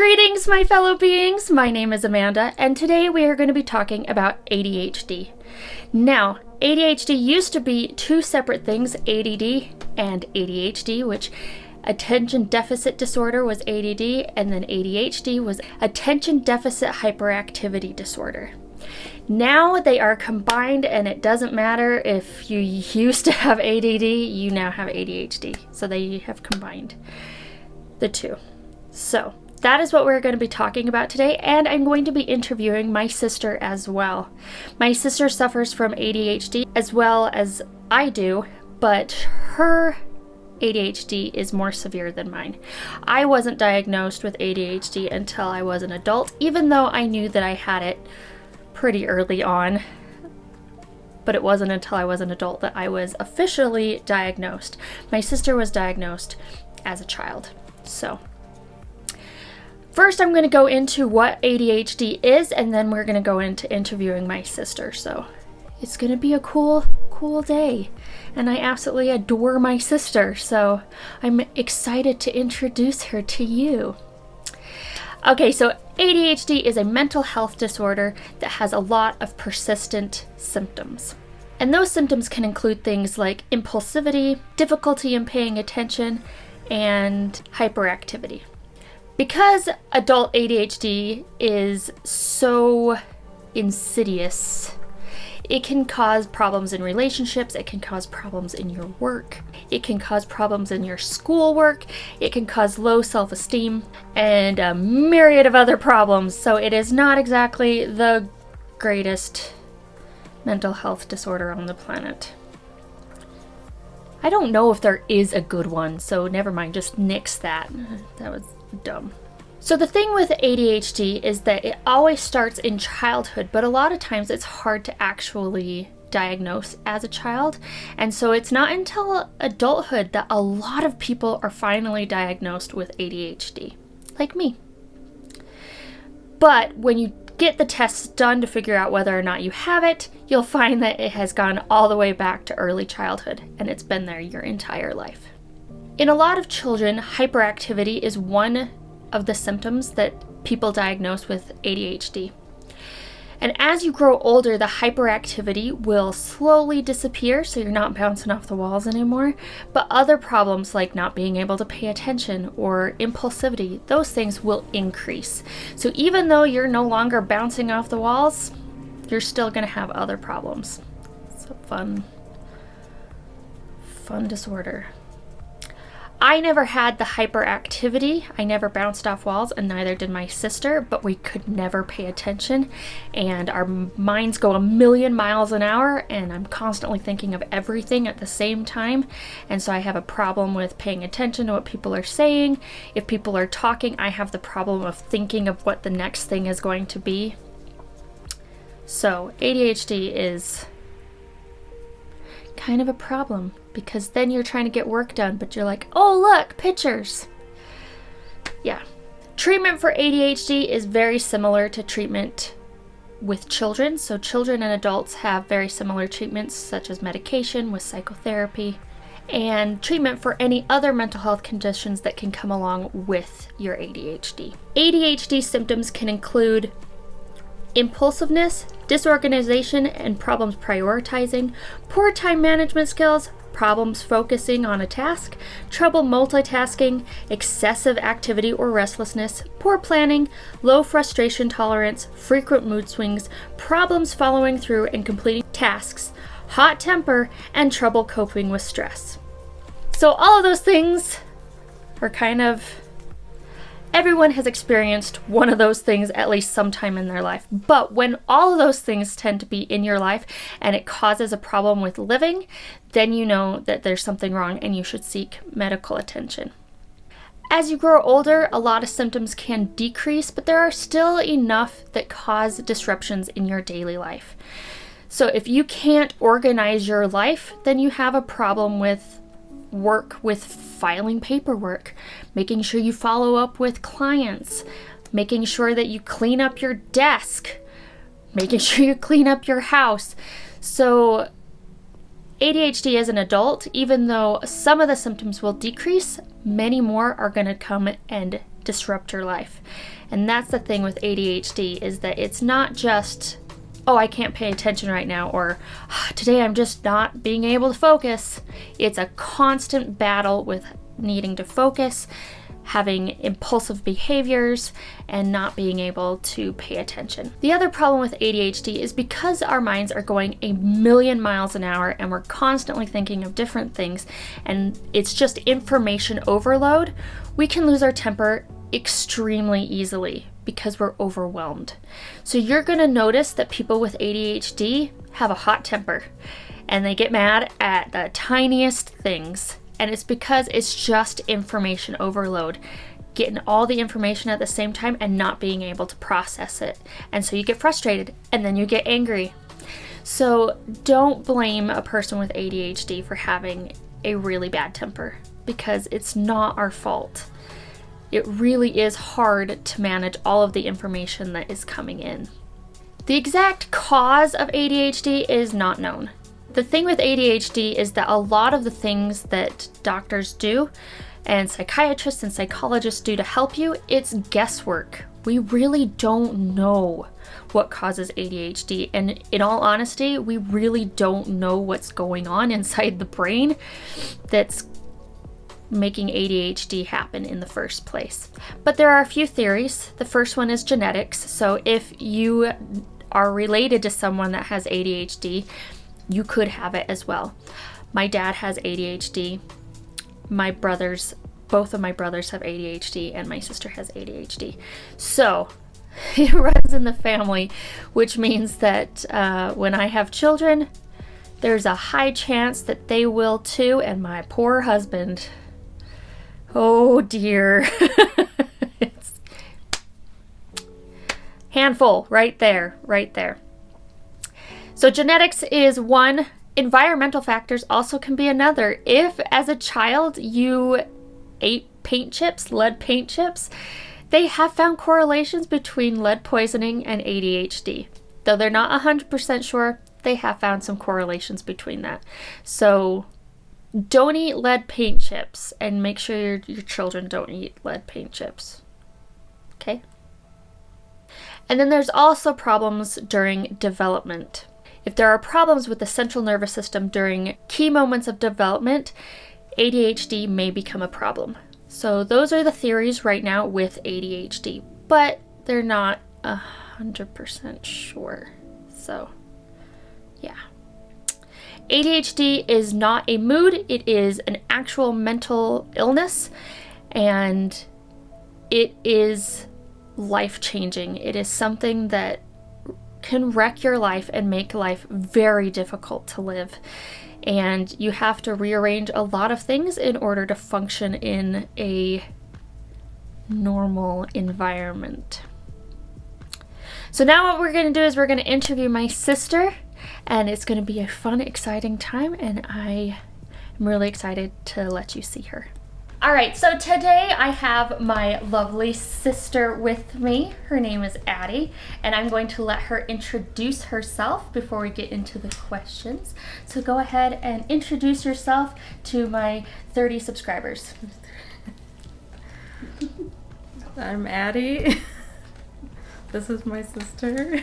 Greetings, my fellow beings. My name is Amanda, and today we are going to be talking about ADHD. Now, ADHD used to be two separate things, ADD and ADHD, which attention deficit disorder was ADD, and then ADHD was attention deficit hyperactivity disorder. Now they are combined, and it doesn't matter if you used to have ADD, you now have ADHD. So they have combined the two. So that is what we're going to be talking about today, and I'm going to be interviewing my sister as well. My sister suffers from ADHD as well as I do, but her ADHD is more severe than mine. I wasn't diagnosed with ADHD until I was an adult, even though I knew that I had it pretty early on, but it wasn't until I was an adult that I was officially diagnosed. My sister was diagnosed as a child. So first, I'm going to go into what ADHD is, and then we're going to go into interviewing my sister. So it's going to be a cool day, and I absolutely adore my sister, so I'm excited to introduce her to you. Okay, so ADHD is a mental health disorder that has a lot of persistent symptoms. And those symptoms can include things like impulsivity, difficulty in paying attention, and hyperactivity. Because adult ADHD is so insidious, it can cause problems in relationships, it can cause problems in your work, it can cause problems in your schoolwork, it can cause low self-esteem, and a myriad of other problems. So it is not exactly the greatest mental health disorder on the planet. I don't know if there is a good one, so never mind, just nix that. That was dumb. So the thing with ADHD is that it always starts in childhood, but a lot of times it's hard to actually diagnose as a child. And so it's not until adulthood that a lot of people are finally diagnosed with ADHD, like me. But when you get the tests done to figure out whether or not you have it, you'll find that it has gone all the way back to early childhood, and it's been there your entire life. In a lot of children, hyperactivity is one of the symptoms that people diagnose with ADHD. And as you grow older, the hyperactivity will slowly disappear, so you're not bouncing off the walls anymore. But other problems like not being able to pay attention or impulsivity, those things will increase. So even though you're no longer bouncing off the walls, you're still going to have other problems. It's a fun disorder. I never had the hyperactivity. I never bounced off walls, and neither did my sister, but we could never pay attention, and our minds go a million miles an hour, and I'm constantly thinking of everything at the same time, and so I have a problem with paying attention to what people are saying. If people are talking, I have the problem of thinking of what the next thing is going to be. So ADHD is kind of a problem, because then you're trying to get work done, but you're like, oh look, pictures. Yeah. Treatment for ADHD is very similar to treatment with children. So children and adults have very similar treatments, such as medication with psychotherapy, and treatment for any other mental health conditions that can come along with your ADHD. ADHD symptoms can include impulsiveness, disorganization and problems prioritizing, poor time management skills, problems focusing on a task, trouble multitasking, excessive activity or restlessness, poor planning, low frustration tolerance, frequent mood swings, problems following through and completing tasks, hot temper, and trouble coping with stress. So all of those things are everyone has experienced one of those things at least sometime in their life. But when all of those things tend to be in your life and it causes a problem with living, then you know that there's something wrong and you should seek medical attention. As you grow older, a lot of symptoms can decrease, but there are still enough that cause disruptions in your daily life. So if you can't organize your life, then you have a problem with work, with filing paperwork, making sure you follow up with clients, making sure that you clean up your desk, making sure you clean up your house. So ADHD as an adult, even though some of the symptoms will decrease, many more are going to come and disrupt your life. And that's the thing with ADHD, is that it's not just, oh, I can't pay attention right now, or today I'm just not being able to focus. It's a constant battle with needing to focus, having impulsive behaviors, and not being able to pay attention. The other problem with ADHD is because our minds are going a million miles an hour and we're constantly thinking of different things, and it's just information overload, we can lose our temper extremely easily because we're overwhelmed. So you're going to notice that people with ADHD have a hot temper and they get mad at the tiniest things. And it's because it's just information overload, getting all the information at the same time and not being able to process it. And so you get frustrated and then you get angry. So don't blame a person with ADHD for having a really bad temper, because it's not our fault. It really is hard to manage all of the information that is coming in. The exact cause of ADHD is not known. The thing with ADHD is that a lot of the things that doctors do and psychiatrists and psychologists do to help you, it's guesswork. We really don't know what causes ADHD, and in all honesty, we really don't know what's going on inside the brain that's making ADHD happen in the first place. But there are a few theories. The first one is genetics. So if you are related to someone that has ADHD, you could have it as well. My dad has ADHD. Both of my brothers have ADHD, and my sister has ADHD. So it runs in the family, which means that when I have children, there's a high chance that they will too. And my poor husband, oh dear. It's handful right there. So genetics is one. Environmental factors also can be another. If as a child you ate lead paint chips, they have found correlations between lead poisoning and ADHD. Though they're not 100% sure, they have found some correlations between that. So don't eat lead paint chips, and make sure your children don't eat lead paint chips. Okay? And then there's also problems during development. If there are problems with the central nervous system during key moments of development, ADHD may become a problem. So those are the theories right now with ADHD, but they're not 100% sure. So, yeah. ADHD is not a mood, it is an actual mental illness, and it is life-changing. It is something that can wreck your life and make life very difficult to live. And you have to rearrange a lot of things in order to function in a normal environment. So now what we're going to do is we're going to interview my sister, and it's going to be a fun, exciting time, and I am really excited to let you see her. All right, so today I have my lovely sister with me. Her name is Addy, and I'm going to let her introduce herself before we get into the questions. So go ahead and introduce yourself to my 30 subscribers. I'm Addy. This is my sister.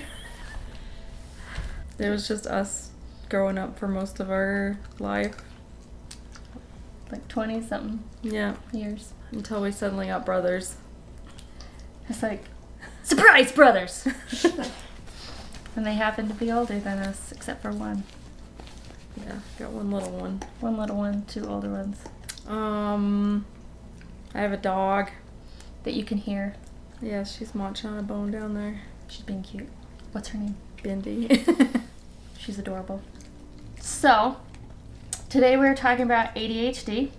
It was just us growing up for most of our life. Like 20 something years. Until we suddenly got brothers. It's like, surprise, brothers! And they happen to be older than us, except for one. Yeah, got one little one. One little one, two older ones. I have a dog. That you can hear. Yeah, she's munching on a bone down there. She's being cute. What's her name? Bindi. She's adorable. So, today we're talking about ADHD,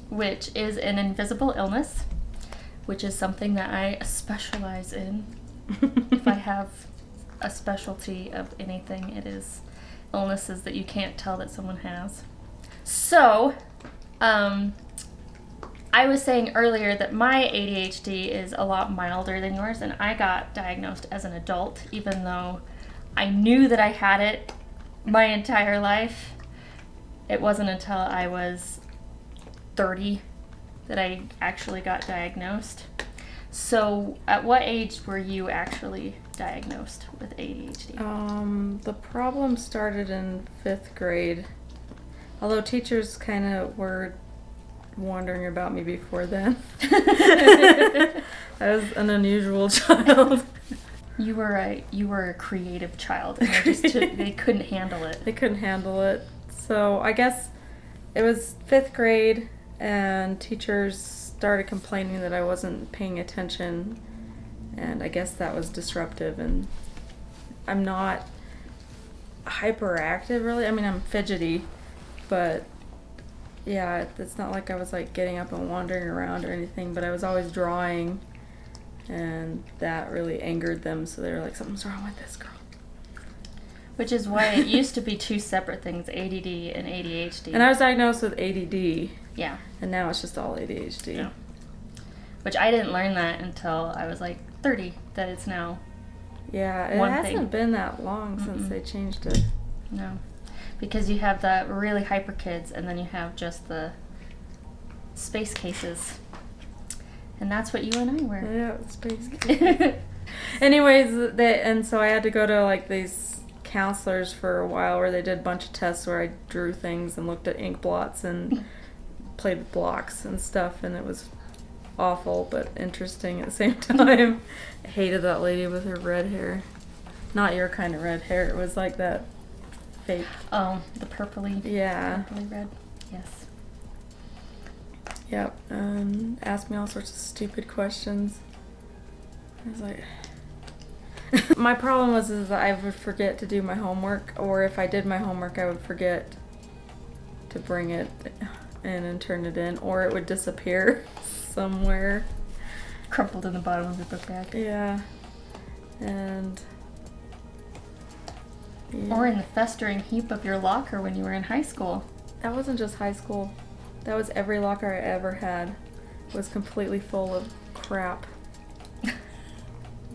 which is an invisible illness, which is something that I specialize in. If I have a specialty of anything, it is illnesses that you can't tell that someone has. So, I was saying earlier that my ADHD is a lot milder than yours, and I got diagnosed as an adult, even though I knew that I had it my entire life. It wasn't until I was 30 that I actually got diagnosed. So, at what age were you actually diagnosed with ADHD? The problem started in 5th grade. Although teachers kind of were wondering about me before then. I was an unusual child. You were a creative child, and they couldn't handle it. They couldn't handle it. So I guess it was 5th grade, and teachers started complaining that I wasn't paying attention, and I guess that was disruptive. And I'm not hyperactive, really. I mean, I'm fidgety, but yeah, it's not like I was like getting up and wandering around or anything, but I was always drawing, and that really angered them, so they were like, something's wrong with this girl. Which is why it used to be two separate things, ADD and ADHD. And I was diagnosed with ADD. Yeah. And now it's just all ADHD. Yeah. Which I didn't learn that until I was like 30, that it's now Yeah, it one hasn't thing. been that long since they changed it. No. Because you have the really hyper kids, and then you have just the space cases. And that's what you and I were. Yeah, space kids. Anyways, and so I had to go to like these counselors for a while where they did a bunch of tests where I drew things and looked at ink blots and played with blocks and stuff, and it was awful but interesting at the same time. I hated that lady with her red hair. Not your kind of red hair. It was like that fake. Oh, the purpley. Yeah. Purpley red. Yes. Yep. Asked me all sorts of stupid questions. I was like... My problem was that I would forget to do my homework, or if I did my homework, I would forget to bring it in and turn it in, or it would disappear somewhere. Crumpled in the bottom of your book bag. Yeah. And... yeah. Or in the festering heap of your locker when you were in high school. That wasn't just high school. That was every locker I ever had. It was completely full of crap.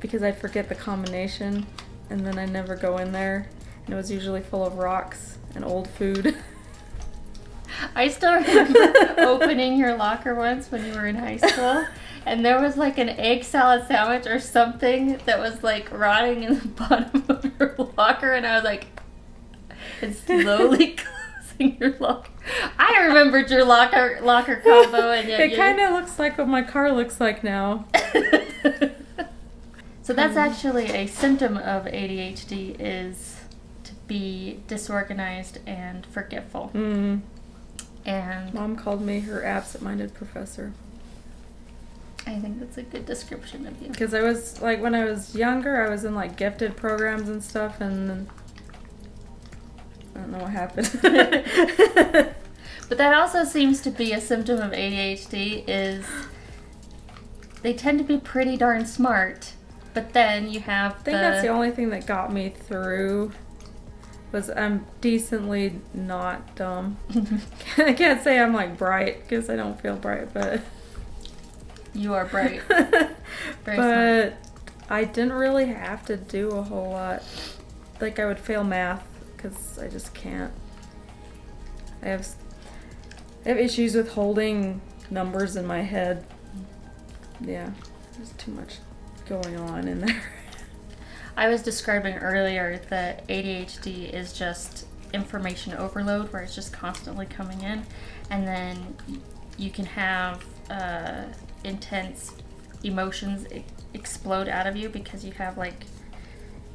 Because I'd forget the combination, and then I'd never go in there, and it was usually full of rocks and old food. I still remember opening your locker once when you were in high school, and there was like an egg salad sandwich or something that was like rotting in the bottom of your locker, and I was like, and slowly closing your locker. I remembered your locker combo, and yet It kind of looks like what my car looks like now. So that's actually a symptom of ADHD, is to be disorganized and forgetful. Mm. And Mom called me her absent-minded professor. I think that's a good description of you. Because I was, like, when I was younger, I was in, like, gifted programs and stuff, and then I don't know what happened. But that also seems to be a symptom of ADHD, is they tend to be pretty darn smart. But then you have I think that's the only thing that got me through, was I'm decently not dumb. I can't say I'm like bright, because I don't feel bright, but... You are bright. Very but smart. I didn't really have to do a whole lot. Like, I would fail math, because I just can't. I have issues with holding numbers in my head. Yeah, there's too much going on in there. I was describing earlier that ADHD is just information overload, where it's just constantly coming in, and then you can have intense emotions explode out of you because you have like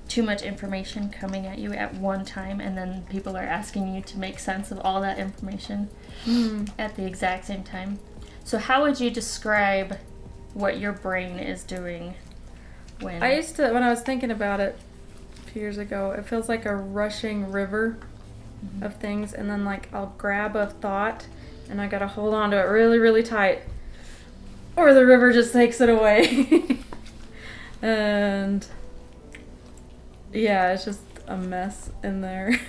too much information coming at you at one time, and then people are asking you to make sense of all that information at the exact same time. So how would you describe what your brain is doing when... I used to, when I was thinking about it a few years ago, it feels like a rushing river of things, and then like I'll grab a thought and I gotta hold on to it really, really tight, or the river just takes it away. And yeah, it's just a mess in there.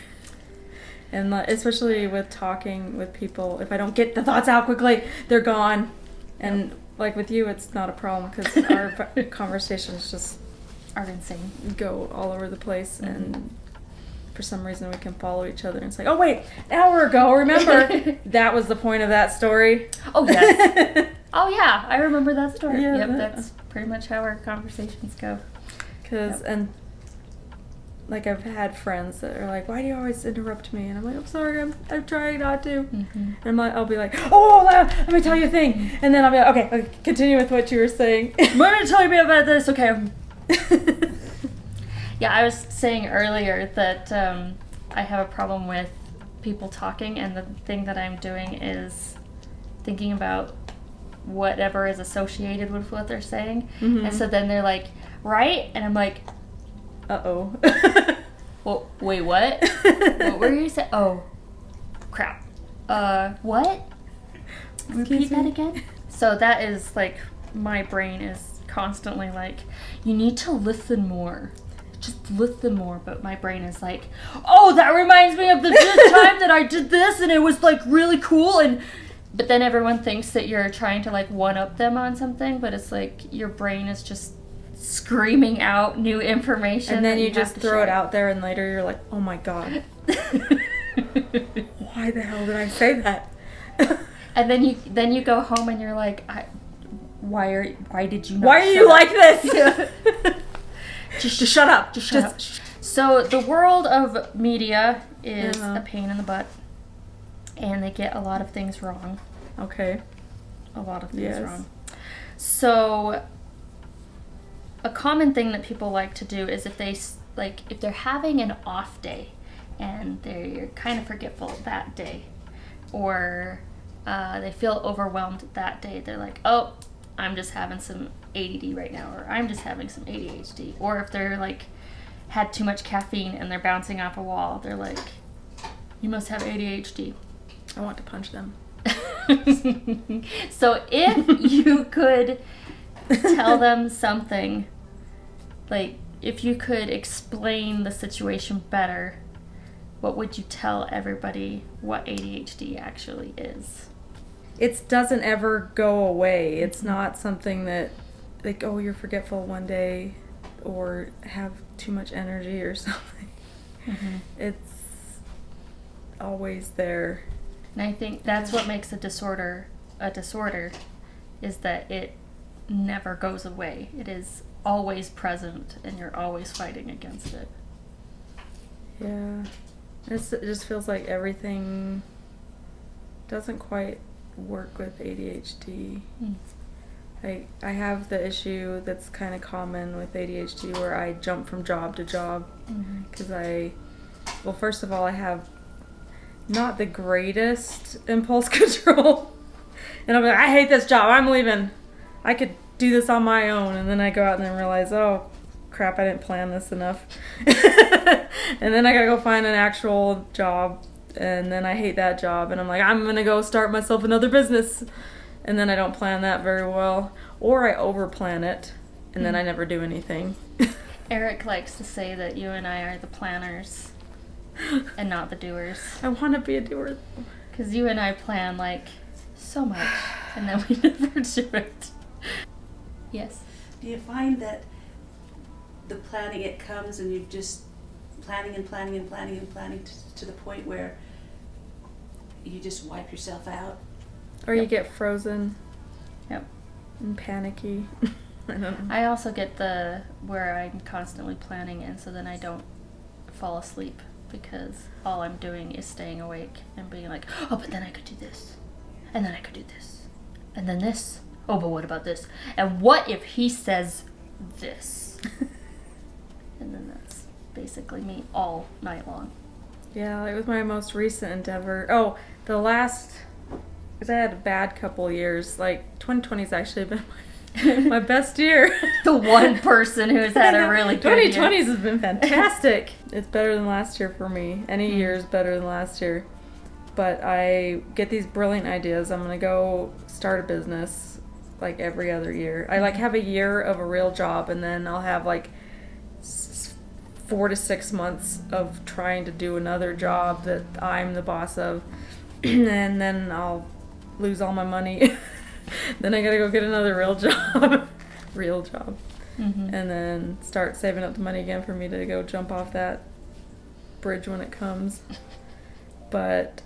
And especially with talking with people, if I don't get the thoughts out quickly, they're gone. And like with you, it's not a problem, because our conversations just are insane. Go all over the place, and for some reason we can follow each other, and it's like, oh wait, an hour ago, remember that was the point of that story. Oh yes. Oh yeah, I remember that story. Yeah, yep, that's pretty much how our conversations go. And like I've had friends that are like, why do you always interrupt me? And I'm like, I'm sorry, I'm trying not to. And I'll be like, oh, let me tell you a thing. And then I'll be like, okay, continue with what you were saying. I'm going to tell you about this, okay. Yeah, I was saying earlier that I have a problem with people talking, and the thing that I'm doing is thinking about whatever is associated with what they're saying. And so then they're like, right? And I'm like, uh-oh. Well, wait, what? What were you saying? Oh, crap. What? Repeat that again? So that is like, my brain is constantly like, you need to listen more. Just listen more. But my brain is like, oh, that reminds me of the time that I did this and it was like really cool. But then everyone thinks that you're trying to like one-up them on something, but it's like your brain is just screaming out new information. And then you just throw it out there and later you're like, oh my god. Why the hell did I say that? And then you go home and you're like, why did you not Why are you like this? Just shut up. Just shut up. So the world of media is a pain in the butt. And they get a lot of things wrong. Okay. A lot of things wrong. So a common thing that people like to do is if they're having an off day and they're kind of forgetful that day, or they feel overwhelmed that day, they're like, oh, I'm just having some ADD right now, or I'm just having some ADHD. Or if they're like had too much caffeine and they're bouncing off a wall, they're like, you must have ADHD. I want to punch them. So if you could tell them something, like if you could explain the situation better, what would you tell everybody what ADHD actually is? It doesn't ever go away. It's not something that, like, oh, you're forgetful one day or have too much energy or something. It's always there. And I think that's what makes a disorder, is that it never goes away. It is always present and you're always fighting against it. Yeah. It just feels like everything doesn't quite work with ADHD. I have the issue that's kind of common with ADHD where I jump from job to job because well, first of all, I have not the greatest impulse control. And I'm like, I hate this job. I'm leaving. I could do this on my own. And then I go out and then realize, oh, crap, I didn't plan this enough. And then I gotta go find an actual job. And then I hate that job. And I'm like, I'm gonna go start myself another business. And then I don't plan that very well. Or I over-plan it. And then I never do anything. Eric likes to say that you and I are the planners and not the doers. I want to be a doer. Because you and I plan like so much and then we never do it. Yes. Do you find that the planning, it comes and you're just planning and planning and planning and planning to the point where you just wipe yourself out? Or you get frozen. Yep. And panicky. I don't know. I also get where I'm constantly planning and so then I don't fall asleep because all I'm doing is staying awake and being like, oh, but then I could do this. And then I could do this. And then this. Oh, but what about this? And what if he says this? And then that's basically me all night long. Yeah, like with my most recent endeavor. Oh, because I had a bad couple years. Like, 2020's actually been my best year. The one person who's had a really good 2020's year. has been fantastic. It's better than last year for me. Any year is better than last year. But I get these brilliant ideas. I'm going to go start a business like every other year. I like have a year of a real job and then I'll have like 4 to 6 months of trying to do another job that I'm the boss of. And then I'll lose all my money. Then I gotta go get another real job. And then start saving up the money again for me to go jump off that bridge when it comes. But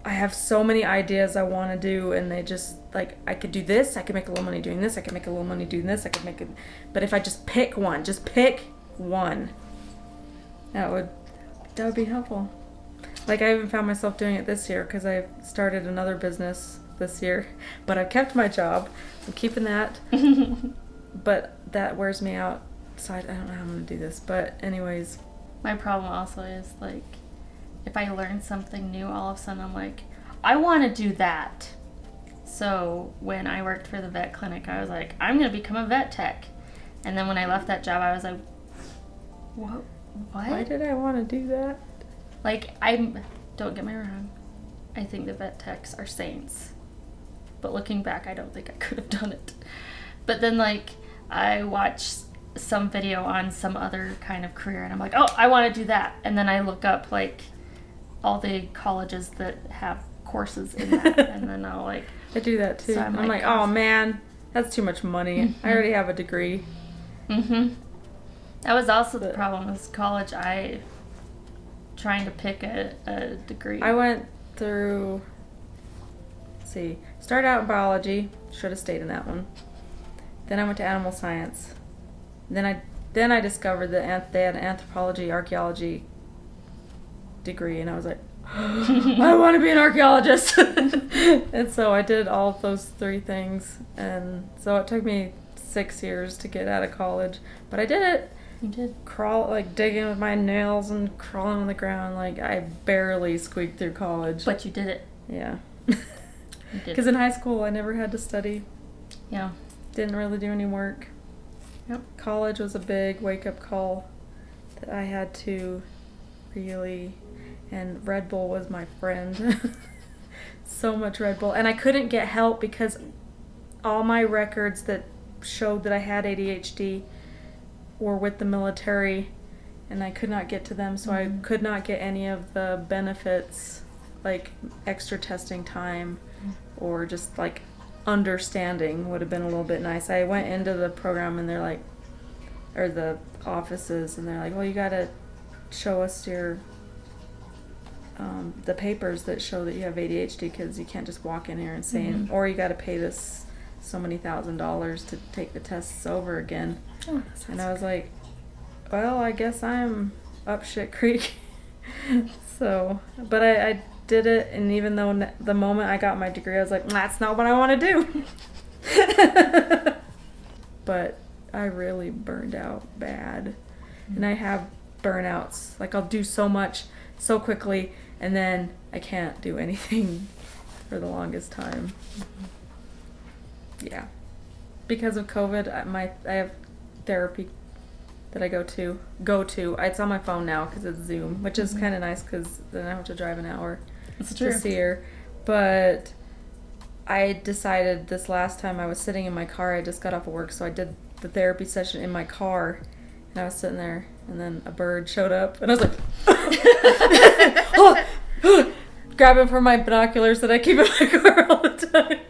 I have so many ideas I want to do, and they just, like, I could do this, I could make a little money doing this, I could make a little money doing this, I could make it, but if I just pick one, that would be helpful. Like, I even found myself doing it this year because I started another business this year, but I've kept my job. I'm keeping that, but that wears me out, so I don't know how I'm going to do this, but anyways. My problem also is, like, if I learn something new, all of a sudden I'm like, I want to do that. So when I worked for the vet clinic, I was like, I'm going to become a vet tech. And then when I left that job, I was like, what? Why did I want to do that? Like, don't get me wrong, I think the vet techs are saints. But looking back, I don't think I could have done it. But then, like, I watched some video on some other kind of career, and I'm like, oh, I want to do that. And then I look up, like, all the colleges that have courses in that, and then I'll, like... I do that, too. So I'm like, oh, man, that's too much money. Mm-hmm. I already have a degree. Mm-hmm. That was also the problem with college. Trying to pick a degree. I went through, started out in biology, should have stayed in that one. Then I went to animal science. Then I discovered that they had an anthropology, archaeology degree, and I was like, I want to be an archaeologist. And so I did all of those 3 things, and so it took me 6 years to get out of college, but I did it. You did. Digging with my nails and crawling on the ground. Like, I barely squeaked through college. But you did it. Yeah. You did. Because in high school, I never had to study. Yeah. Didn't really do any work. Yep. College was a big wake-up call that I had to really... And Red Bull was my friend. So much Red Bull. And I couldn't get help because all my records that showed that I had ADHD were with the military, and I could not get to them, so I could not get any of the benefits, like extra testing time, or just like understanding would have been a little bit nice. I went into the program, and they're like, or the offices, and they're like, well, you gotta show us your the papers that show that you have ADHD, because you can't just walk in here and say, or you gotta pay this so many $1,000s to take the tests over again. Oh, and I was like, well, I guess I'm up shit creek. So, but I did it, and even though the moment I got my degree, I was like, that's not what I want to do. But I really burned out bad. And I have burnouts. Like, I'll do so much so quickly, and then I can't do anything for the longest time. Yeah. Because of COVID, I have therapy that I go to. It's on my phone now because it's Zoom, which is kind of nice because then I don't have to drive an hour to see her. But I decided this last time I was sitting in my car, I just got off of work, so I did the therapy session in my car, and I was sitting there, and then a bird showed up, and I was like, grabbing for my binoculars that I keep in my car all the time.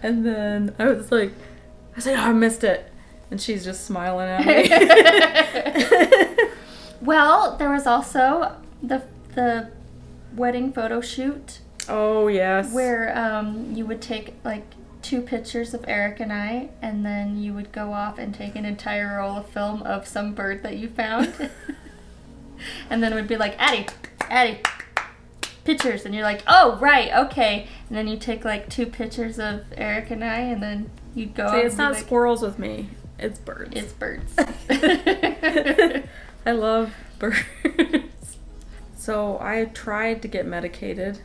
And then I was like, oh, I missed it. And she's just smiling at me. Well, there was also the wedding photo shoot. Oh, yes. Where you would take, like, 2 pictures of Eric and I, and then you would go off and take an entire roll of film of some bird that you found. And then it would be like, Addie, pictures. And you're like, oh, right, okay. And then you take, like, 2 pictures of Eric and I, and then you'd go off. See, it's not like, squirrels with me. It's birds. It's birds. I love birds. So I tried to get medicated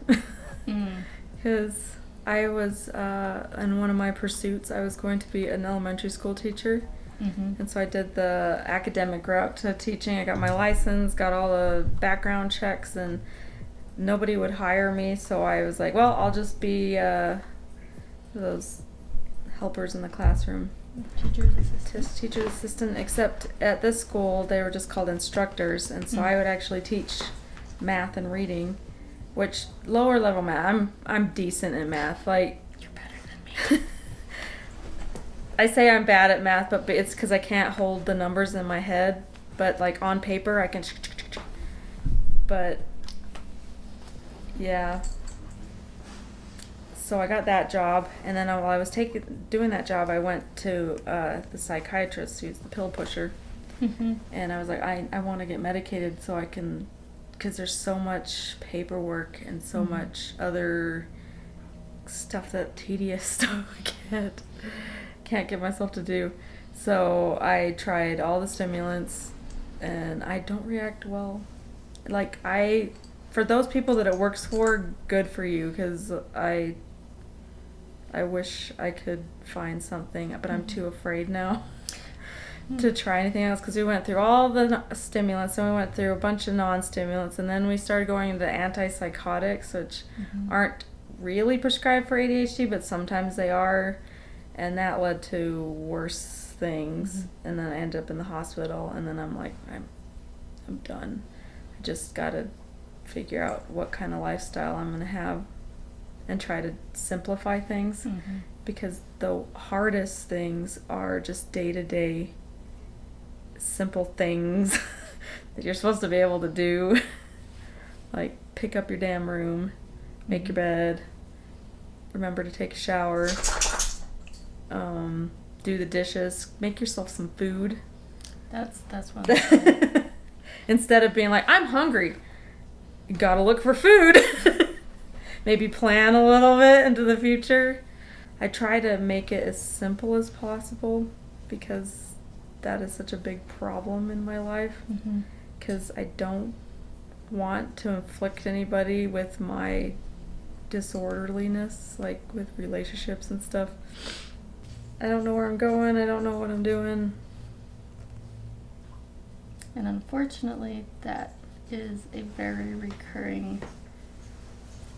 because I was, in one of my pursuits, I was going to be an elementary school teacher. And so I did the academic route to teaching. I got my license, got all the background checks, and nobody would hire me. So I was like, well, I'll just be those helpers in the classroom. Teacher's assistant, except at this school they were just called instructors, and so I would actually teach math and reading, which lower level math, I'm decent at math. Like, you're better than me. I say I'm bad at math, but it's because I can't hold the numbers in my head, but like on paper I can. But yeah, so I got that job, and then while I was doing that job, I went to the psychiatrist, who's the pill pusher, and I was like, I want to get medicated so I can, because there's so much paperwork and so much other stuff, that tedious stuff I can't get myself to do. So I tried all the stimulants, and I don't react well. Like, for those people that it works for, good for you, because I wish I could find something, but I'm too afraid now to try anything else, because we went through all the stimulants, and we went through a bunch of non-stimulants, and then we started going into antipsychotics, which aren't really prescribed for ADHD, but sometimes they are, and that led to worse things, and then I ended up in the hospital, and then I'm like, I'm done. I just gotta figure out what kind of lifestyle I'm gonna have and try to simplify things, because the hardest things are just day-to-day simple things that you're supposed to be able to do, like pick up your damn room, make your bed, remember to take a shower, do the dishes, make yourself some food. That's one. Instead of being like, I'm hungry, you gotta look for food. Maybe plan a little bit into the future. I try to make it as simple as possible, because that is such a big problem in my life, because I don't want to inflict anybody with my disorderliness, like with relationships and stuff. I don't know where I'm going, I don't know what I'm doing. And unfortunately, that is a very recurring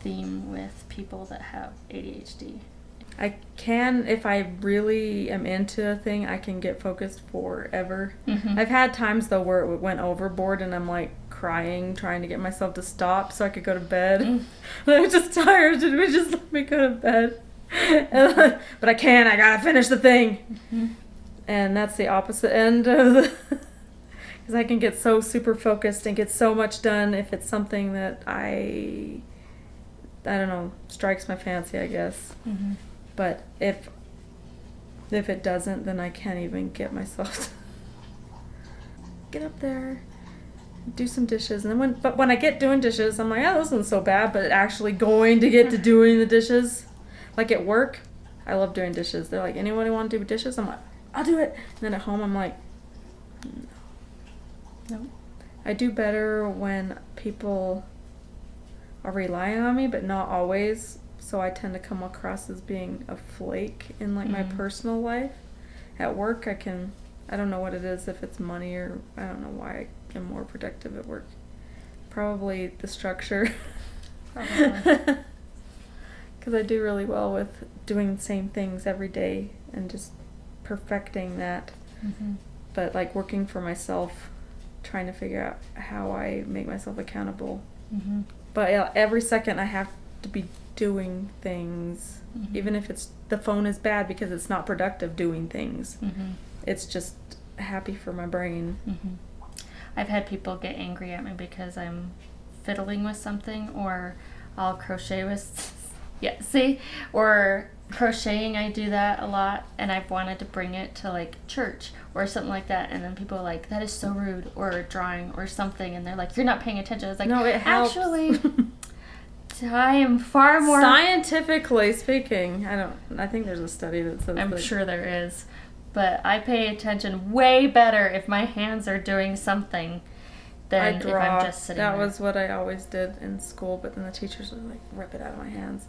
theme with people that have ADHD. I can, if I really am into a thing, I can get focused forever. I've had times, though, where it went overboard and I'm like crying, trying to get myself to stop so I could go to bed. I'm just tired, and we just let me go to bed. But I gotta finish the thing. And that's the opposite end of the... Because I can get so super focused and get so much done if it's something that I don't know, strikes my fancy, I guess. But if it doesn't, then I can't even get myself to get up there, do some dishes, and then when I get doing dishes, I'm like, oh, this isn't so bad. But actually going to get to doing the dishes, like at work, I love doing dishes. They're like, anyone want to do dishes? I'm like, I'll do it. And then at home, I'm like, no. I do better when people are relying on me, but not always. So I tend to come across as being a flake in like my personal life. At work, I don't know what it is, if it's money or I don't know why I am more productive at work. Probably the structure. Because I do really well with doing the same things every day and just perfecting that. But like working for myself, trying to figure out how I make myself accountable. But every second I have to be doing things, even if the phone is bad because it's not productive doing things. It's just happy for my brain. I've had people get angry at me because I'm fiddling with something, or I'll crochet with or crocheting. I do that a lot, and I've wanted to bring it to like church or something like that, and then people are like, that is so rude, or drawing or something, and they're like, you're not paying attention. I was like, no, it helps. Actually, I am far more... Scientifically speaking, I think there's a study that says I'm sure there is, but I pay attention way better if my hands are doing something than if I'm just sitting there. That was what I always did in school, but then the teachers would like rip it out of my hands.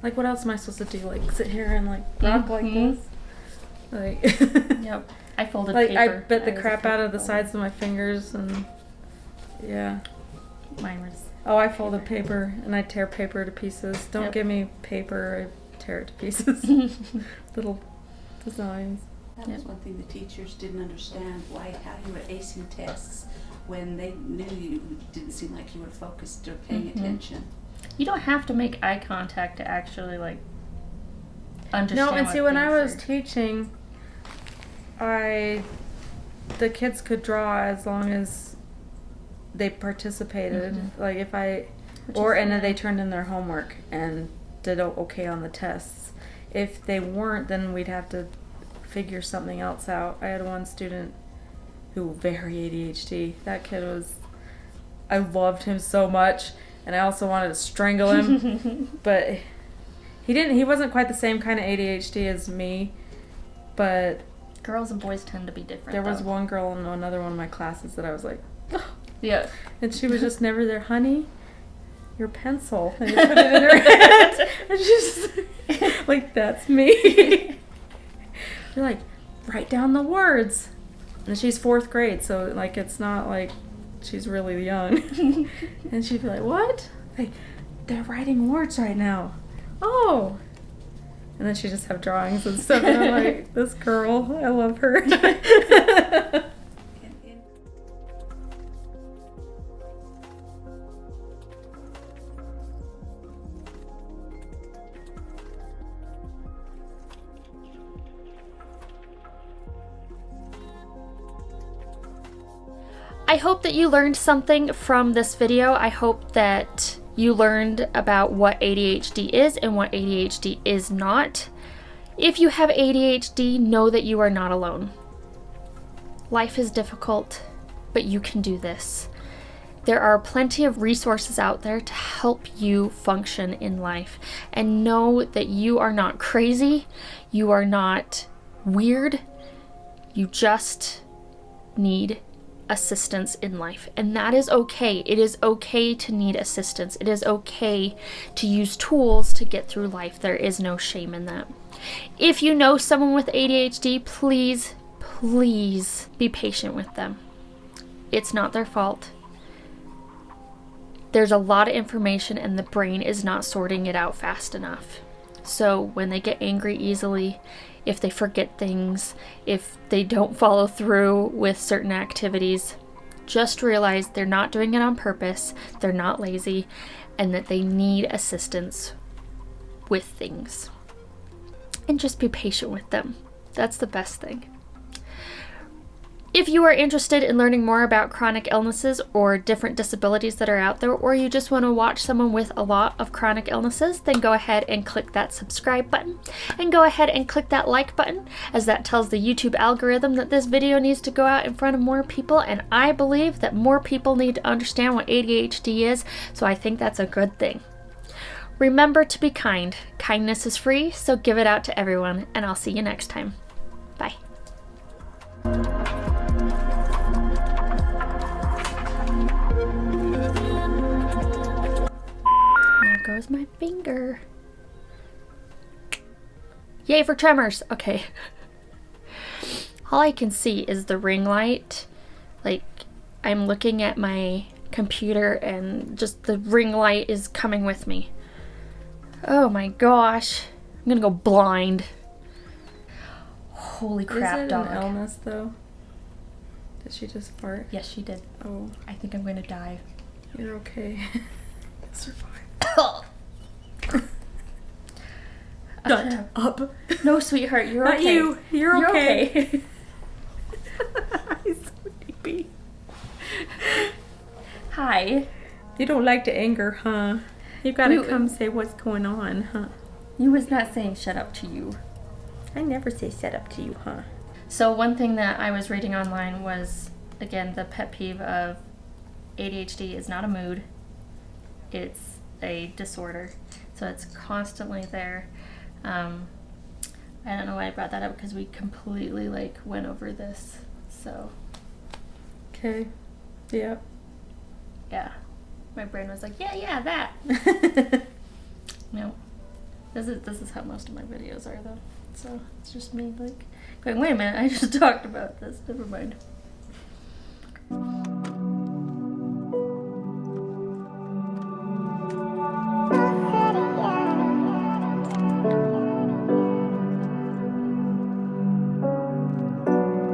Like, what else am I supposed to do? Like, sit here and like rock like this? Like, yep. I folded like, paper. I bit the crap out of the sides of my fingers, and yeah. Mine was... Oh, I folded paper, and I tear paper to pieces. Don't give me paper, I tear it to pieces. Little designs. That was one thing the teachers didn't understand, how you were acing tests when they knew you didn't seem like you were focused or paying attention. You don't have to make eye contact to actually like understand. No, and see, what when I was are. teaching, the kids could draw as long as they participated. Like if and then they turned in their homework and did okay on the tests. If they weren't, then we'd have to figure something else out. I had one student who very ADHD. That kid was, I loved him so much, and I also wanted to strangle him, but he wasn't quite the same kind of ADHD as me, but Girls and boys tend to be different. there was one girl in another one of my classes that I was like, Yeah. and she was just never there, honey. Your pencil. And you put it in her hand. And she's just like, that's me. You're like, write down the words. And she's 4th grade, so like it's not like she's really young. And she'd be like, what? Like, they're writing words right now. Oh. And then she just have drawings and stuff, and I'm like, this girl, I love her. I hope that you learned something from this video. I hope that you learned about what ADHD is and what ADHD is not. If you have ADHD, know that you are not alone. Life is difficult, but you can do this. There are plenty of resources out there to help you function in life. And know that you are not crazy, you are not weird, you just need assistance in life, and that is okay. It is okay to need assistance. It is okay to use tools to get through life. There is no shame in that. If you know someone with ADHD, please be patient with them. It's not their fault. There's a lot of information and the brain is not sorting it out fast enough. So when they get angry easily, if they forget things, if they don't follow through with certain activities, just realize they're not doing it on purpose, they're not lazy, and that they need assistance with things. And just be patient with them. That's the best thing. If you are interested in learning more about chronic illnesses or different disabilities that are out there, or you just want to watch someone with a lot of chronic illnesses, then go ahead and click that subscribe button and go ahead and click that like button, as that tells the YouTube algorithm that this video needs to go out in front of more people, and I believe that more people need to understand what ADHD is, so I think that's a good thing. Remember to be kind. Kindness is free, so give it out to everyone, and I'll see you next time. Bye. There goes my finger. Yay for tremors. Okay. All I can see is the ring light. Like, I'm looking at my computer and just the ring light is coming with me. Oh my gosh. I'm gonna go blind. Holy crap, Is it dog. an illness, though? Did she just fart? Yes, she did. Oh, I think I'm gonna die. you're okay. Survive. Shut up. No, sweetheart, you're Not okay. you. You're okay. So sleepy. Hi. You don't like to anger, huh? You gotta come say what's going on, huh? You was not saying shut up to you. I never say shut up to you, huh? So one thing that I was reading online was, again, the pet peeve of ADHD is not a mood. It's a disorder. So it's constantly there. I don't know why I brought that up, because we completely went over this. So Okay. Yep. yeah, my brain was like, yeah, that. No, this is how most of my videos are though. So it's just me going, wait a minute, I just talked about this. Never mind.